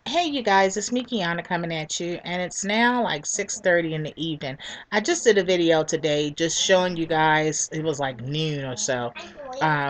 Hey you guys, it's me Kianna coming at you, and it's now like 6:30 in the evening. I just did a video today just showing you guys, it was like noon or so.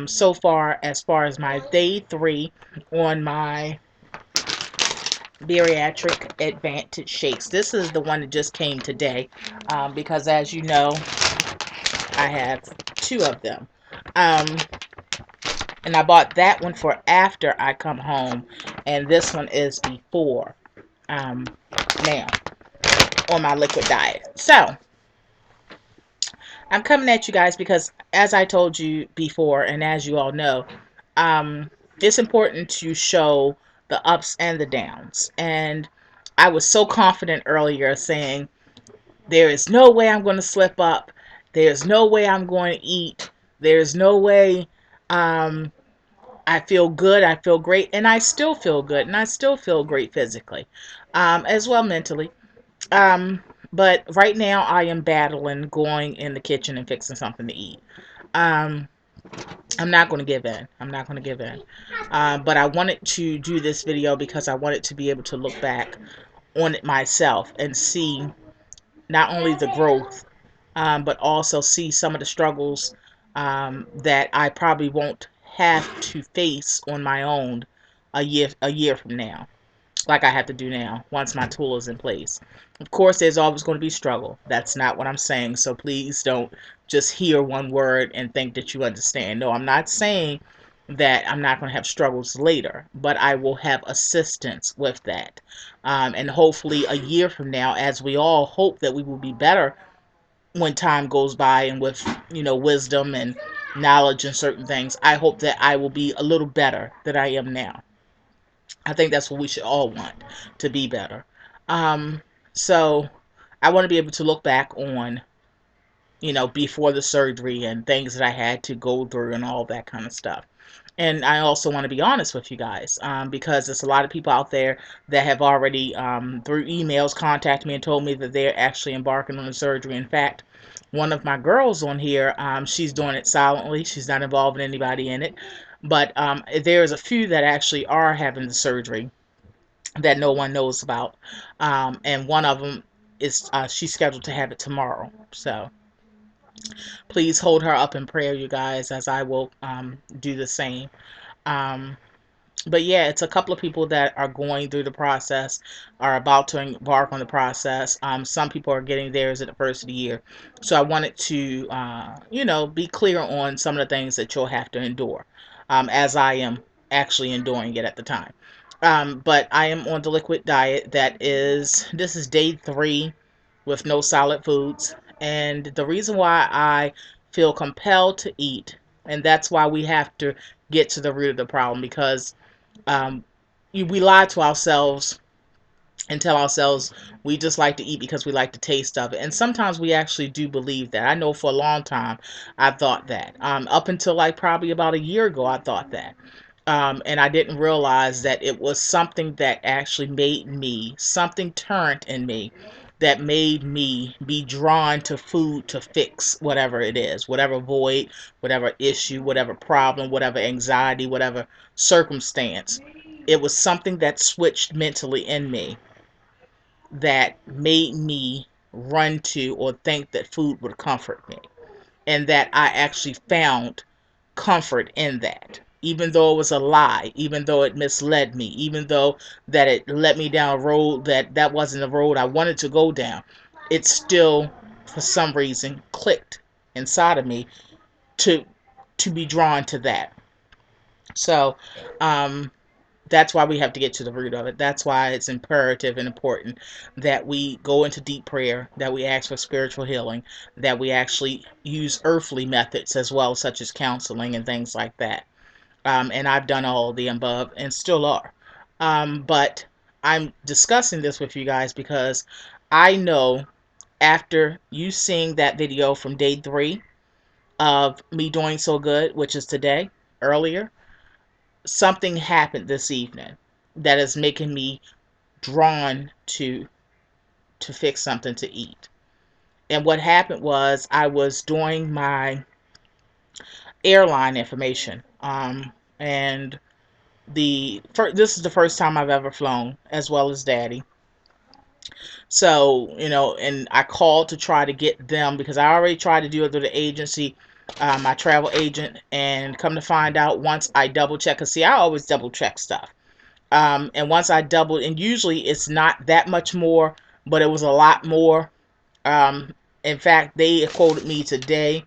So far as my day 3 on my Bariatric Advantage shakes. This is the one that just came today, because as you know, I have 2 of them. Um, and I bought that one for after I come home, and this one is before. Um, Now on my liquid diet. So I'm coming at you guys because, as I told you before, and as you all know, um, it's important to show the ups and the downs. And I was so confident earlier saying, there is no way I'm going to slip up. There's no way I'm going to eat. There's no way. Um, I feel good. I feel great. And I still feel good. And I still feel great physically, as well mentally. Um, but right now I am battling going in the kitchen and fixing something to eat. Um, I'm not going to give in. I'm not going to give in. But I wanted to do this video because I wanted to be able to look back on it myself and see not only the growth, but also see some of the struggles that I probably won't have to face on my own a year from now, like I have to do now once my tool is in place. Of course, there's always going to be struggle. That's not what I'm saying. So please don't just hear one word and think that you understand. No, I'm not saying that I'm not going to have struggles later, but I will have assistance with that. And hopefully, a year from now, as we all hope that we will be better when time goes by and with, wisdom and knowledge and certain things, I hope that I will be a little better than I am now. I think that's what we should all want, to be better. Um, so I want to be able to look back on, before the surgery and things that I had to go through and all that kind of stuff. And I also want to be honest with you guys, because there's a lot of people out there that have already, through emails, contacted me and told me that they're actually embarking on the surgery. In fact, one of my girls on here, she's doing it silently. She's not involving anybody in it. But there's a few that actually are having the surgery that no one knows about. And one of them is, she's scheduled to have it tomorrow. So please hold her up in prayer, you guys, as I will do the same. Um, but yeah, it's a couple of people that are going through the process, are about to embark on the process. Some people are getting theirs at the first of the year. So I wanted to, be clear on some of the things that you'll have to endure, as I am actually enduring it at the time. But I am on the liquid diet. This is day 3 with no solid foods. And the reason why I feel compelled to eat, and that's why we have to get to the root of the problem, because um, we lie to ourselves and tell ourselves we just like to eat because we like the taste of it. And sometimes we actually do believe that. I know for a long time I thought that. Up until like probably about a year ago, I thought that. And I didn't realize that it was something that actually made me, something turned in me that made me be drawn to food to fix whatever it is, whatever void, whatever issue, whatever problem, whatever anxiety, whatever circumstance. It was something that switched mentally in me that made me run to or think that food would comfort me, and that I actually found comfort in that, even though it was a lie, even though it misled me, even though that it led me down a road that wasn't the road I wanted to go down. It still, for some reason, clicked inside of me to be drawn to that. So um that's why we have to get to the root of it. That's why it's imperative and important that we go into deep prayer, that we ask for spiritual healing, that we actually use earthly methods as well, such as counseling and things like that. And I've done all of the above and still are. But I'm discussing this with you guys because I know, after you seeing that video from day 3 of me doing so good, which is today, earlier, something happened this evening that is making me drawn to fix something to eat. And what happened was, I was doing my airline information, and this is the first time I've ever flown, as well as Daddy. So, and I called to try to get them because I already tried to do it through the agency, my travel agent, and come to find out once I double check, because see, I always double check stuff. And once I doubled, and usually it's not that much more, but it was a lot more. Um, in fact, they quoted me today.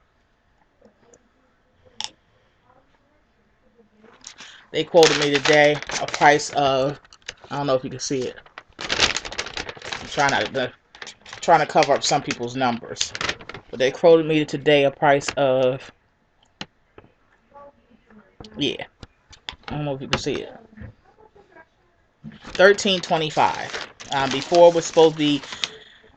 They quoted me today a price of, I don't know if you can see it. I'm trying to cover up some people's numbers. But they quoted me today a price of, yeah, I don't know if you can see it, $13.25. Before it was supposed to be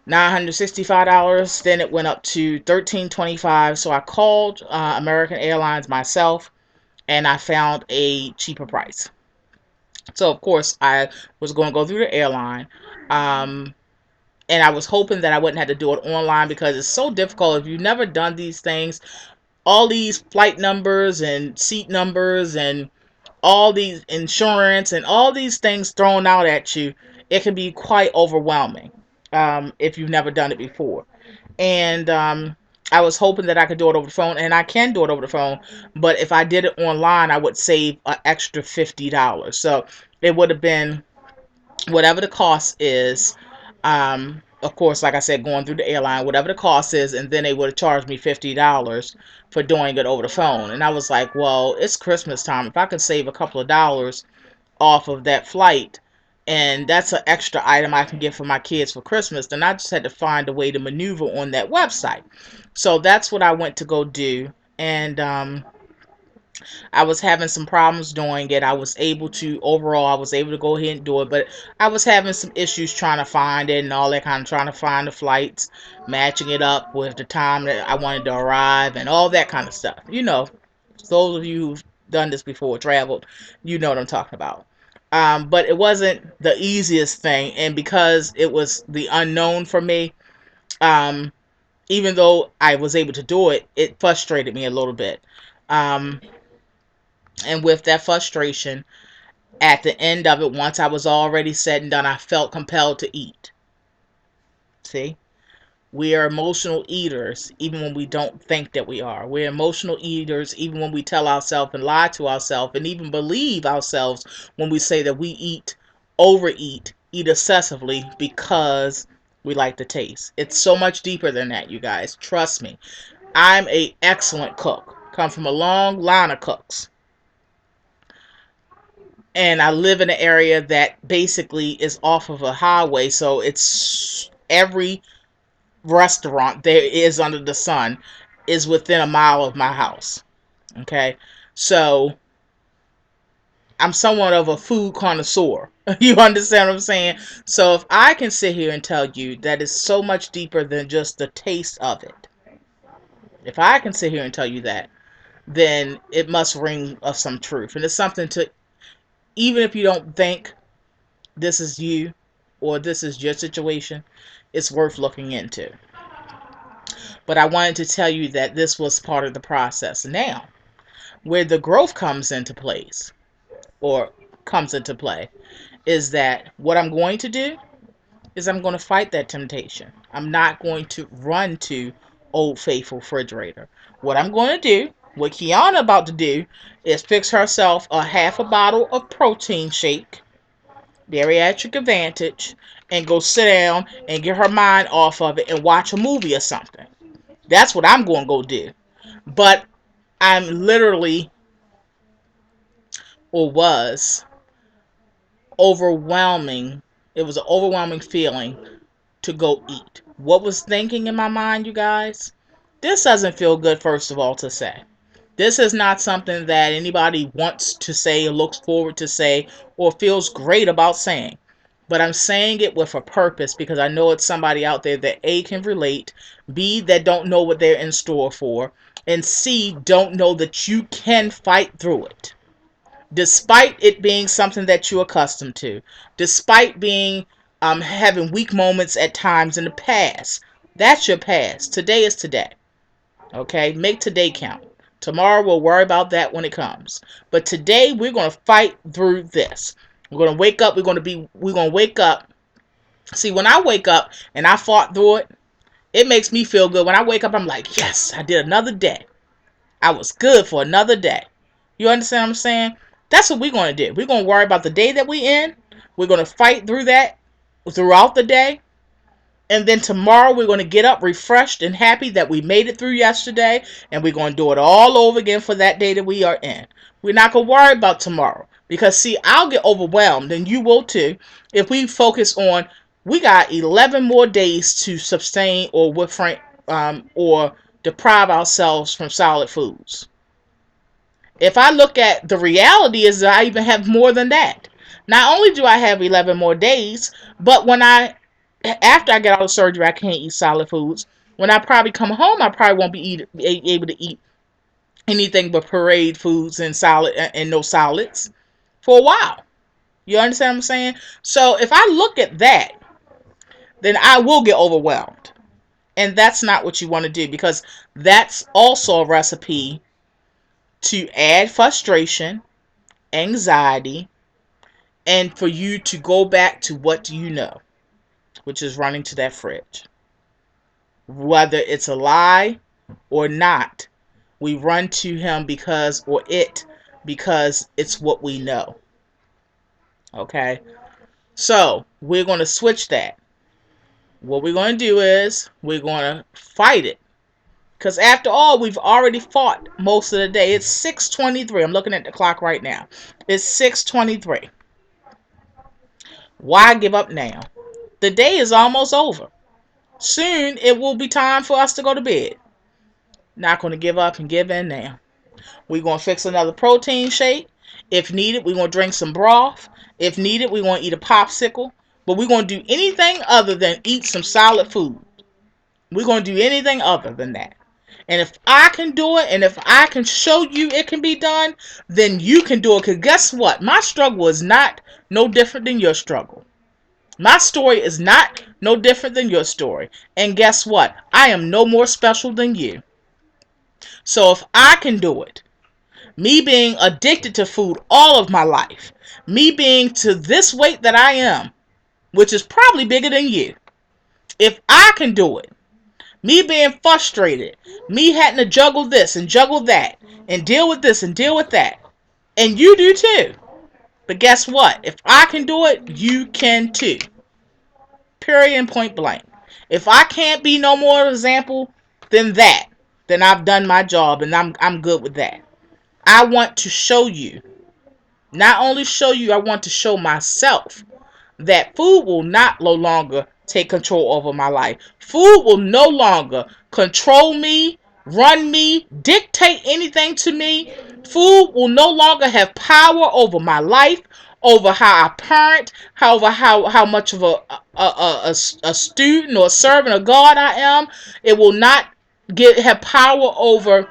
$965. Then it went up to $13.25. So I called American Airlines myself, and I found a cheaper price. So of course I was going to go through the airline. Um, and I was hoping that I wouldn't have to do it online because it's so difficult if you've never done these things. All these flight numbers and seat numbers and all these insurance and all these things thrown out at you, it can be quite overwhelming if you've never done it before. And I was hoping that I could do it over the phone, and I can do it over the phone. But if I did it online, I would save an extra $50. So it would have been whatever the cost is. Of course, like I said, going through the airline, whatever the cost is, and then they would have charged me $50 for doing it over the phone. And I was like, well, it's Christmas time. If I can save a couple of dollars off of that flight, and that's an extra item I can get for my kids for Christmas, then I just had to find a way to maneuver on that website. So that's what I went to go do. And I was having some problems doing it. I was able to go ahead and do it, but I was having some issues trying to find it and all that kind of trying to find the flights, matching it up with the time that I wanted to arrive and all that kind of stuff. Those of you who've done this before, traveled, you know what I'm talking about. But it wasn't the easiest thing, and because it was the unknown for me, um, even though I was able to do it, it frustrated me a little bit. Um, and with that frustration, at the end of it, once I was already said and done, I felt compelled to eat. See? We are emotional eaters even when we don't think that we are. We're emotional eaters even when we tell ourselves and lie to ourselves and even believe ourselves when we say that we overeat, eat excessively because we like the taste. It's so much deeper than that, you guys. Trust me. I'm a excellent cook. Come from a long line of cooks. And I live in an area that basically is off of a highway, so it's every restaurant there is under the sun is within a mile of my house. Okay, so I'm somewhat of a food connoisseur. You understand what I'm saying? So if I can sit here and tell you that it's so much deeper than just the taste of it, if I can sit here and tell you that, then it must ring of some truth. And it's something to, even if you don't think this is you or this is your situation, it's worth looking into. But I wanted to tell you that this was part of the process. Now, where the growth comes into place or comes into play is that what I'm going to do is I'm going to fight that temptation. I'm not going to run to Old Faithful refrigerator. What I'm going to do, what Kianna about to do, is fix herself a half a bottle of protein shake, Bariatric Advantage, and go sit down and get her mind off of it and watch a movie or something. That's what I'm going to go do. But I'm literally, or was, overwhelming. It was an overwhelming feeling to go eat. What was thinking in my mind, you guys? This doesn't feel good, first of all, to say. This is not something that anybody wants to say or looks forward to say or feels great about saying. But I'm saying it with a purpose because I know it's somebody out there that A, can relate, B, that don't know what they're in store for, and C, don't know that you can fight through it. Despite it being something that you're accustomed to, despite being having weak moments at times in the past. That's your past. Today is today. Okay? Make today count. Tomorrow we'll worry about that when it comes. But today we're going to fight through this. We're going to wake up. We're going to wake up. See, when I wake up and I fought through it, it makes me feel good. When I wake up, I'm like, yes, I did another day. I was good for another day. You understand what I'm saying? That's what we're going to do. We're going to worry about the day that we in. We're going to fight through that throughout the day. And then tomorrow we're going to get up refreshed and happy that we made it through yesterday. And we're going to do it all over again for that day that we are in. We're not going to worry about tomorrow. Because, see, I'll get overwhelmed, and you will too, if we focus on, we got 11 more days to sustain or deprive ourselves from solid foods. If I look at the reality is that I even have more than that. Not only do I have 11 more days, but after I get out of surgery, I can't eat solid foods. When I probably come home, I probably won't be able to eat anything but parade foods and no solids for a while. You understand what I'm saying? So if I look at that, then I will get overwhelmed. And that's not what you want to do, because that's also a recipe to add frustration, anxiety, and for you to go back to what you know, which is running to that fridge. Whether it's a lie or not, we run to him because it's what we know. Okay? So, we're going to switch that. What we're going to do is we're going to fight it. Because after all, we've already fought most of the day. It's 6:23. I'm looking at the clock right now. It's 6:23. Why give up now? The day is almost over. Soon it will be time for us to go to bed. Not going to give up and give in now. We're going to fix another protein shake. If needed, we're going to drink some broth. If needed, we're going to eat a popsicle. But we're going to do anything other than eat some solid food. We're going to do anything other than that. And if I can do it, and if I can show you it can be done, then you can do it. Because guess what? My struggle is not no different than your struggle. My story is not no different than your story. And guess what? I am no more special than you. So if I can do it, me being addicted to food all of my life, me being to this weight that I am, which is probably bigger than you, if I can do it, me being frustrated, me having to juggle this and juggle that, and deal with this and deal with that, and you do too. But guess what? If I can do it, you can too. Period and point blank. If I can't be no more example than that, then I've done my job, and I'm good with that. I want to show you, not only show you, I want to show myself that food will not no longer take control over my life. Food will no longer control me, run me, dictate anything to me. Food will no longer have power over my life, over how I parent, how much of a student or a servant of God I am. It will not have power over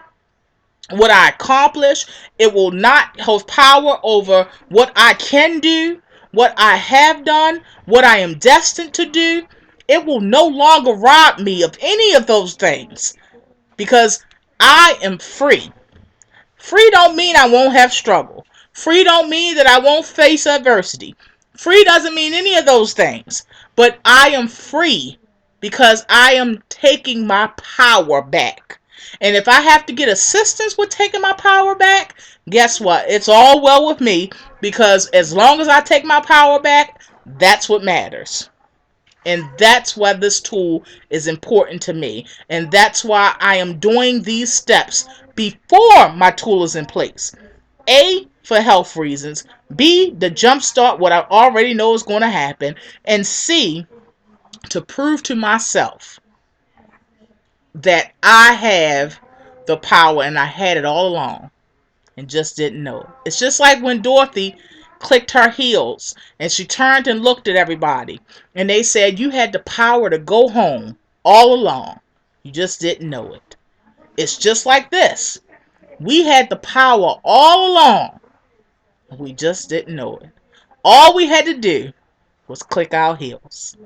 what I accomplish. It will not have power over what I can do, what I have done, what I am destined to do. It will no longer rob me of any of those things, because I am free. Free don't mean I won't have struggle. Free don't mean that I won't face adversity. Free doesn't mean any of those things. But I am free because I am taking my power back. And if I have to get assistance with taking my power back, guess what? It's all well with me, because as long as I take my power back, that's what matters. And that's why this tool is important to me. And that's why I am doing these steps before my tool is in place. A, for health reasons. B, to jumpstart what I already know is going to happen. And C, to prove to myself that I have the power, and I had it all along and just didn't know it. It's just like when Dorothy clicked her heels and she turned and looked at everybody, and they said, you had the power to go home all along. You just didn't know it. It's just like this. We had the power all along. We just didn't know it. All we had to do was click our heels.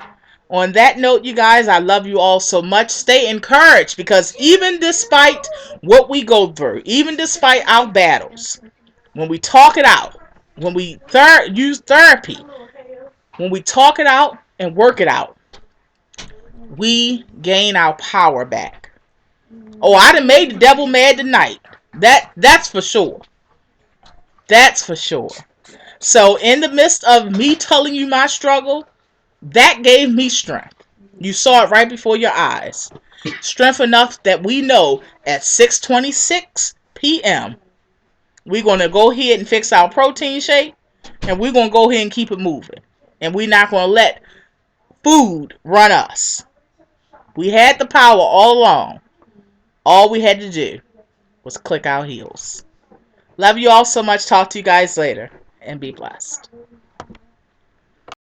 On that note, you guys, I love you all so much. Stay encouraged, because even despite what we go through, even despite our battles, when we talk it out, when we use therapy, when we talk it out and work it out, we gain our power back. Oh, I done made the devil mad tonight. That's for sure. That's for sure. So in the midst of me telling you my struggle, that gave me strength. You saw it right before your eyes. Strength enough that we know at 6:26 p.m. we're going to go ahead and fix our protein shake, and we're going to go ahead and keep it moving. And we're not going to let food run us. We had the power all along. All we had to do was click our heels. Love you all so much. Talk to you guys later, and be blessed.